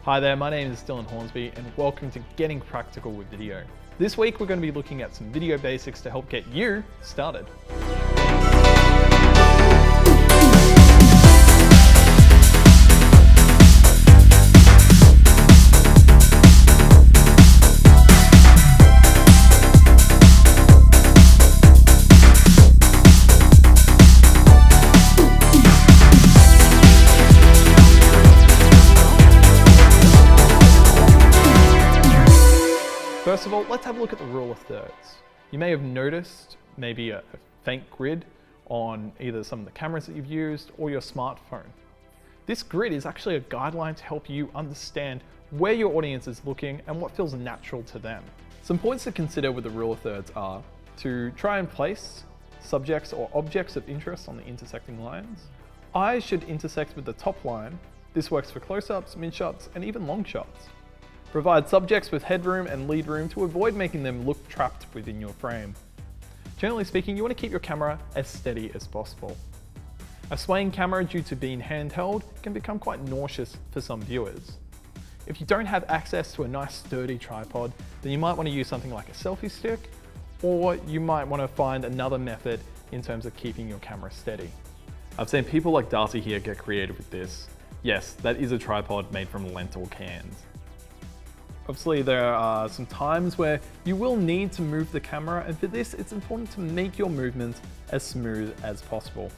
Hi there, my name is Dylan Hornsby and welcome to Getting Practical with Video. This week we're going to be looking at some video basics to help get you started. First of all, let's have a look at the rule of thirds. You may have noticed maybe a faint grid on either some of the cameras that you've used or your smartphone. This grid is actually a guideline to help you understand where your audience is looking and what feels natural to them. Some points to consider with the rule of thirds are to try and place subjects or objects of interest on the intersecting lines. Eyes should intersect with the top line. This works for close-ups, mid-shots, and even long shots. Provide subjects with headroom and lead room to avoid making them look trapped within your frame. Generally speaking, you want to keep your camera as steady as possible. A swaying camera due to being handheld can become quite nauseous for some viewers. If you don't have access to a nice sturdy tripod, then you might want to use something like a selfie stick, or you might want to find another method in terms of keeping your camera steady. I've seen people like Darcy here get creative with this. Yes, that is a tripod made from lentil cans. Obviously, there are some times where you will need to move the camera, and for this, it's important to make your movements as smooth as possible.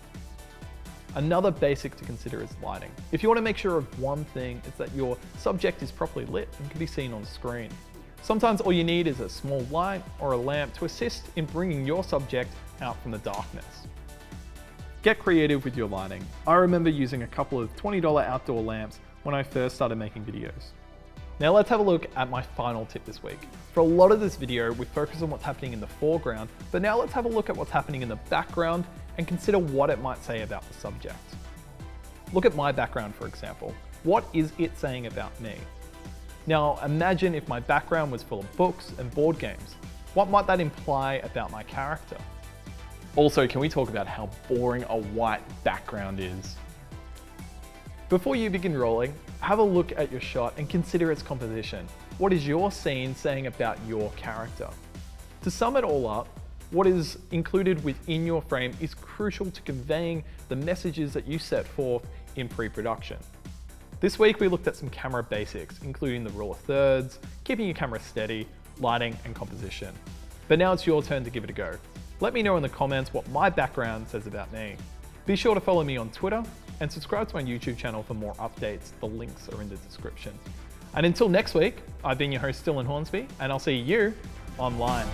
Another basic to consider is lighting. If you want to make sure of one thing, it's that your subject is properly lit and can be seen on screen. Sometimes all you need is a small light or a lamp to assist in bringing your subject out from the darkness. Get creative with your lighting. I remember using a couple of $20 outdoor lamps when I first started making videos. Now let's have a look at my final tip this week. For a lot of this video, we focus on what's happening in the foreground, but now let's have a look at what's happening in the background and consider what it might say about the subject. Look at my background, for example. What is it saying about me? Now imagine if my background was full of books and board games. What might that imply about my character? Also, can we talk about how boring a white background is? Before you begin rolling, have a look at your shot and consider its composition. What is your scene saying about your character? To sum it all up, what is included within your frame is crucial to conveying the messages that you set forth in pre-production. This week we looked at some camera basics, including the rule of thirds, keeping your camera steady, lighting, and composition. But now it's your turn to give it a go. Let me know in the comments what my background says about me. Be sure to follow me on Twitter and subscribe to my YouTube channel for more updates. The links are in the description. And until next week, I've been your host, Dylan Hornsby, and I'll see you online.